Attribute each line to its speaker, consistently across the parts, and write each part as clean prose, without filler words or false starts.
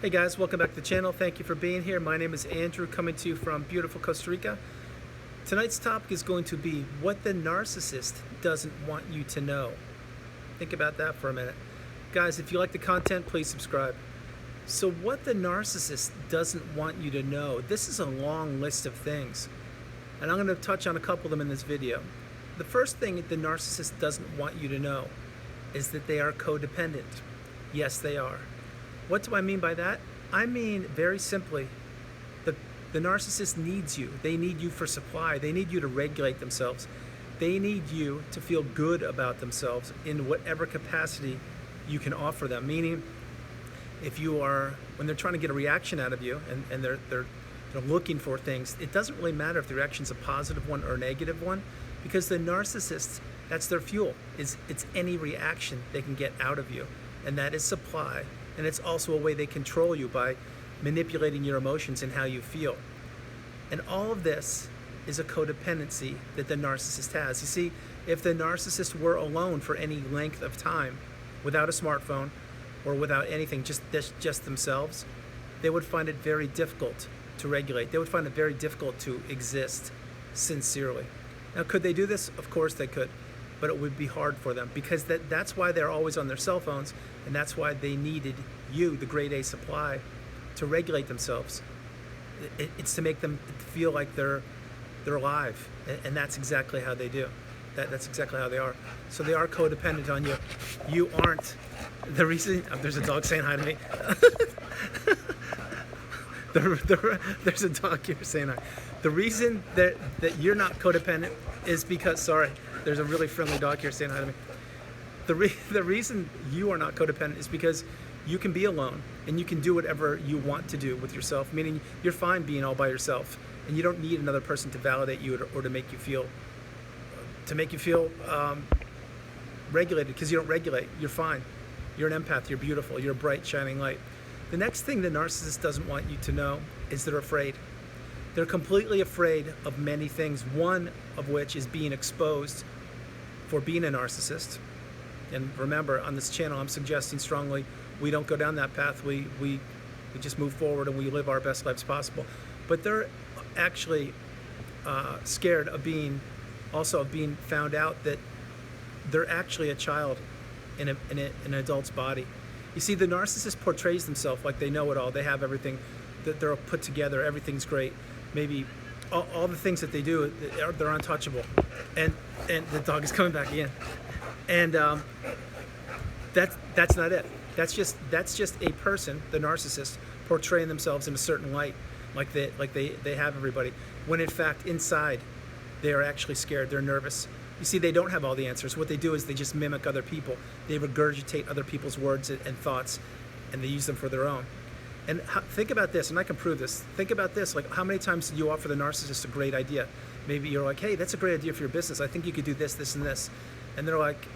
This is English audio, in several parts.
Speaker 1: Hey guys, welcome back to the channel. Thank you for being here. My name is Andrew, coming to you from beautiful Costa Rica. Tonight's topic is going to be what the narcissist doesn't want you to know. Think about that for a minute. Guys, if you like the content, please subscribe. So what the narcissist doesn't want you to know, this is a long list of things. And I'm going to touch on a couple of them in this video. The first thing the narcissist doesn't want you to know is that they are codependent. Yes, they are. What do I mean by that? I mean, very simply, the narcissist needs you. They need you for supply. They need you to regulate themselves. They need you to feel good about themselves in whatever capacity you can offer them. Meaning, if you are, when they're trying to get a reaction out of you and they're looking for things, it doesn't really matter if the reaction's a positive one or a negative one, because the narcissist, that's their fuel. It's any reaction they can get out of you, and that is supply. And it's also a way they control you by manipulating your emotions and how you feel. And all of this is a codependency that the narcissist has. You see, if the narcissist were alone for any length of time, without a smartphone or without anything, just themselves, they would find it very difficult to regulate. They would find it very difficult to exist sincerely. Now, could they do this? Of course they could. But it would be hard for them, because that's why they're always on their cell phones, and that's why they needed you, the grade A supply, to regulate themselves. It's to make them feel like they're alive, and that's exactly how they do. That's exactly how they are. So they are codependent on you. You aren't. The reason, there's a dog saying hi to me. There's a dog here saying hi. The reason that you're not codependent is because, sorry, there's a really friendly dog here saying hi to me. The reason you are not codependent is because you can be alone and you can do whatever you want to do with yourself, meaning you're fine being all by yourself, and you don't need another person to validate you or to make you feel regulated, because you don't regulate. You're fine. You're an empath. You're beautiful. You're a bright, shining light. The next thing the narcissist doesn't want you to know is they're afraid. They're completely afraid of many things, one of which is being exposed for being a narcissist. And remember, on this channel, I'm suggesting strongly we don't go down that path. We just move forward and we live our best lives possible. But they're actually scared of being found out that they're actually a child in an adult's body. You see, the narcissist portrays themselves like they know it all. They have everything, that they're put together. Everything's great. Maybe all the things that they do, they're untouchable. And the dog is coming back again. And that's not it. That's just a person, the narcissist, portraying themselves in a certain light, like they have everybody. When in fact, inside, they are actually scared. They're nervous. You see, they don't have all the answers. What they do is they just mimic other people. They regurgitate other people's words and thoughts, and they use them for their own. And think about this, and I can prove this. Think about this, like how many times did you offer the narcissist a great idea? Maybe you're like, hey, that's a great idea for your business. I think you could do this, this, and this. And they're like,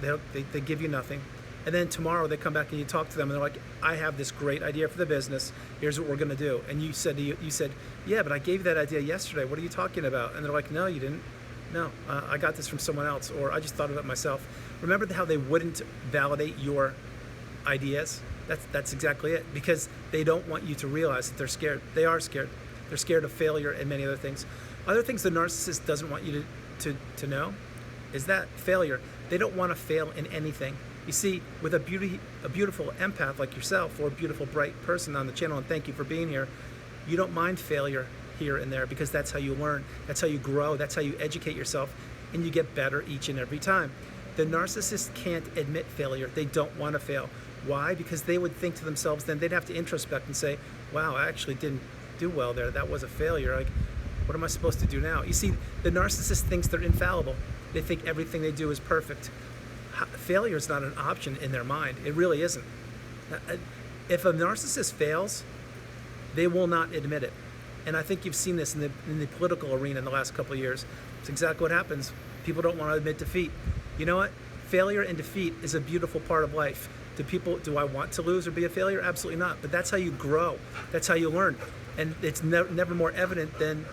Speaker 1: they give you nothing. And then tomorrow they come back and you talk to them and they're like, I have this great idea for the business. Here's what we're gonna do. And you said, yeah, but I gave you that idea yesterday. What are you talking about? And they're like, no, you didn't. No, I got this from someone else, or I just thought of it myself. Remember how they wouldn't validate your ideas? That's exactly it, because they don't want you to realize that they're scared. They are scared. They're scared of failure and many other things. Other things the narcissist doesn't want you to know is that failure. They don't want to fail in anything. You see, with a beautiful empath like yourself, or a beautiful, bright person on the channel, and thank you for being here, you don't mind failure here and there, because that's how you learn, that's how you grow, that's how you educate yourself, and you get better each and every time. The narcissist can't admit failure. They don't want to fail. Why? Because they would think to themselves, then they'd have to introspect and say, wow, I actually didn't do well there. That was a failure. Like, what am I supposed to do now? You see, the narcissist thinks they're infallible. They think everything they do is perfect. Failure is not an option in their mind. It really isn't. If a narcissist fails, they will not admit it. And I think you've seen this in the political arena in the last couple of years. It's exactly what happens. People don't want to admit defeat. You know what? Failure and defeat is a beautiful part of life. Do I want to lose or be a failure? Absolutely not. But that's how you grow. That's how you learn. And it's never more evident than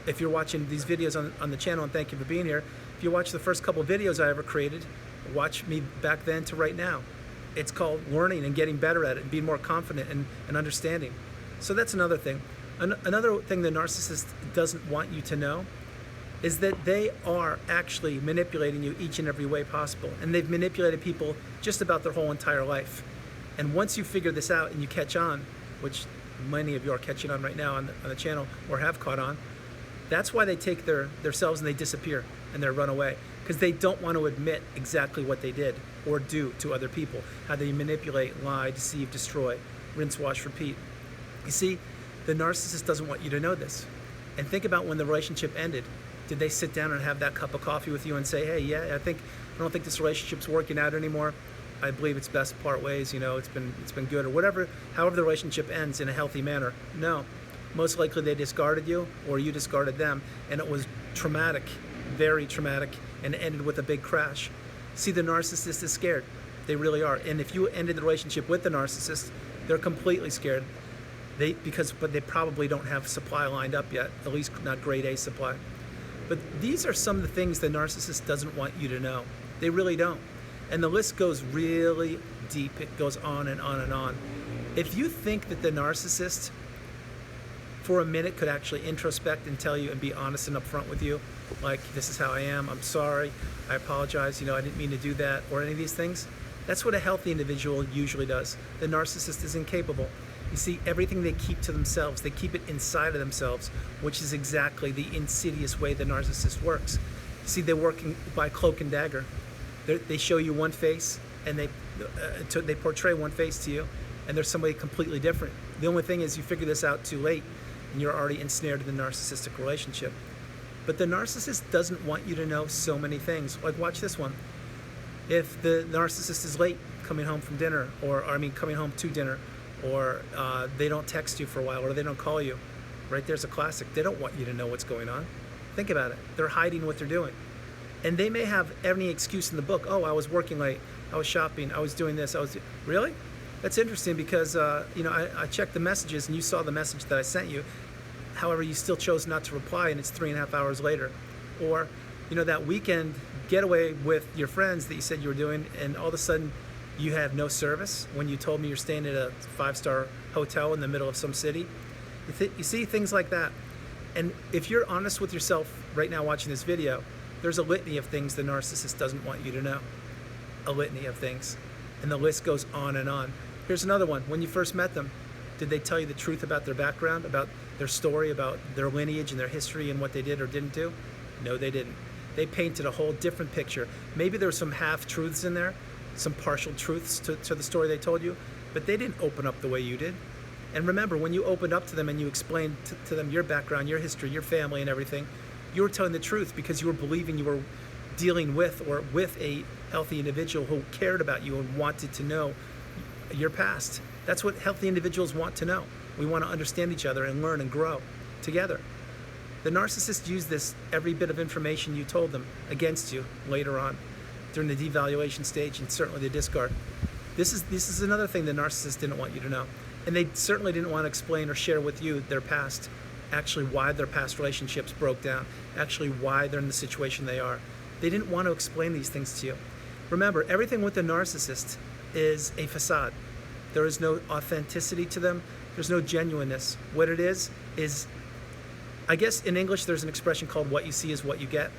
Speaker 1: if you're watching these videos on the channel, and thank you for being here. If you watch the first couple of videos I ever created, watch me back then to right now. It's called learning and getting better at it and being more confident and understanding. So that's another thing. Another thing the narcissist doesn't want you to know is that they are actually manipulating you each and every way possible. And they've manipulated people just about their whole entire life. And once you figure this out and you catch on, which many of you are catching on right now on the channel or have caught on, that's why they take themselves and they disappear and they run away. Because they don't want to admit exactly what they did or do to other people. How they manipulate, lie, deceive, destroy, rinse, wash, repeat. You see, the narcissist doesn't want you to know this. And think about when the relationship ended. Did they sit down and have that cup of coffee with you and say, hey, yeah, I don't think this relationship's working out anymore. I believe it's best part ways, it's been good, or whatever, however the relationship ends in a healthy manner. No. Most likely they discarded you or you discarded them, and it was traumatic, very traumatic, and ended with a big crash. See, the narcissist is scared. They really are. And if you ended the relationship with the narcissist, they're completely scared. But they probably don't have supply lined up yet, at least not grade A supply. But these are some of the things the narcissist doesn't want you to know. They really don't. And the list goes really deep. It goes on and on and on. If you think that the narcissist for a minute could actually introspect and tell you and be honest and upfront with you, like, this is how I am, I'm sorry, I apologize, I didn't mean to do that, or any of these things, that's what a healthy individual usually does. The narcissist is incapable. You see, everything they keep to themselves, they keep it inside of themselves, which is exactly the insidious way the narcissist works. See, they're working by cloak and dagger. They show you one face, and they portray one face to you, and they're somebody completely different. The only thing is you figure this out too late, and you're already ensnared in the narcissistic relationship. But the narcissist doesn't want you to know so many things. Like, watch this one. If the narcissist is late coming home from dinner, coming home to dinner, or they don't text you for a while, or they don't call you, right there's a classic. They don't want you to know what's going on. Think about it. They're hiding what they're doing. And they may have any excuse in the book. Oh, I was working late, I was shopping, I was doing this, Really? That's interesting because, I checked the messages and you saw the message that I sent you. However, you still chose not to reply, and it's 3.5 hours later. Or, that weekend getaway with your friends that you said you were doing, and all of a sudden you have no service when you told me you're staying at a 5-star hotel in the middle of some city. You see things like that. And if you're honest with yourself right now watching this video, there's a litany of things the narcissist doesn't want you to know. A litany of things. And the list goes on and on. Here's another one. When you first met them, did they tell you the truth about their background, about their story, about their lineage and their history and what they did or didn't do? No, they didn't. They painted a whole different picture. Maybe there were some half-truths in there, some partial truths to the story they told you, but they didn't open up the way you did. And remember, when you opened up to them and you explained to them your background, your history, your family and everything, you were telling the truth because you were believing you were dealing with a healthy individual who cared about you and wanted to know your past. That's what healthy individuals want to know. We want to understand each other and learn and grow together. The narcissist used this every bit of information you told them against you later on during the devaluation stage and certainly the discard. This is another thing the narcissist didn't want you to know. And they certainly didn't want to explain or share with you their past, actually why their past relationships broke down, actually why they're in the situation they are. They didn't want to explain these things to you. Remember, everything with the narcissist is a facade. There is no authenticity to them. There's no genuineness. What it is, I guess in English there's an expression called what you see is what you get.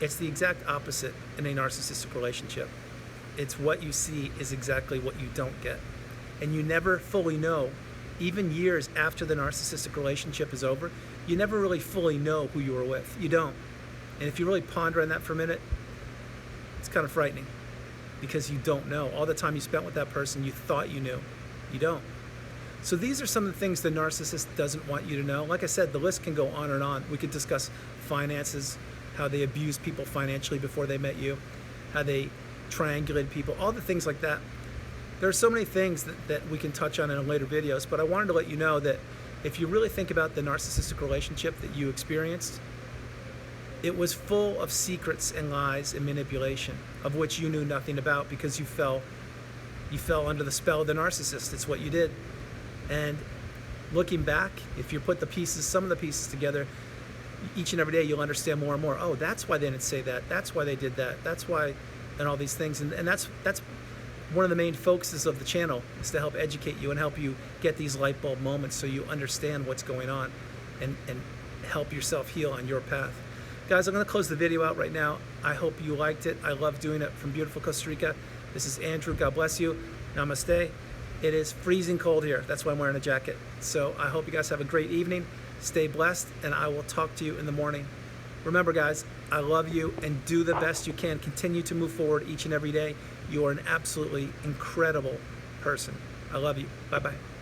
Speaker 1: It's the exact opposite in a narcissistic relationship. It's what you see is exactly what you don't get. And you never fully know, even years after the narcissistic relationship is over, you never really fully know who you were with. You don't. And if you really ponder on that for a minute, it's kind of frightening because you don't know. All the time you spent with that person, you thought you knew. You don't. So these are some of the things the narcissist doesn't want you to know. Like I said, the list can go on and on. We could discuss finances, how they abused people financially before they met you, how they triangulated people, all the things like that. There are so many things that we can touch on in later videos, but I wanted to let you know that if you really think about the narcissistic relationship that you experienced, it was full of secrets and lies and manipulation, of which you knew nothing about because you fell under the spell of the narcissist. It's what you did. And looking back, if you put some of the pieces together, each and every day you'll understand more and more. Oh, that's why they didn't say that. That's why they did that. That's why, and all these things. And that's one of the main focuses of the channel is to help educate you and help you get these light bulb moments so you understand what's going on and help yourself heal on your path. Guys, I'm going to close the video out right now. I hope you liked it. I love doing it from beautiful Costa Rica. This is Andrew. God bless you. Namaste. It is freezing cold here. That's why I'm wearing a jacket. So I hope you guys have a great evening. Stay blessed, and I will talk to you in the morning. Remember, guys, I love you, and do the best you can. Continue to move forward each and every day. You are an absolutely incredible person. I love you. Bye-bye.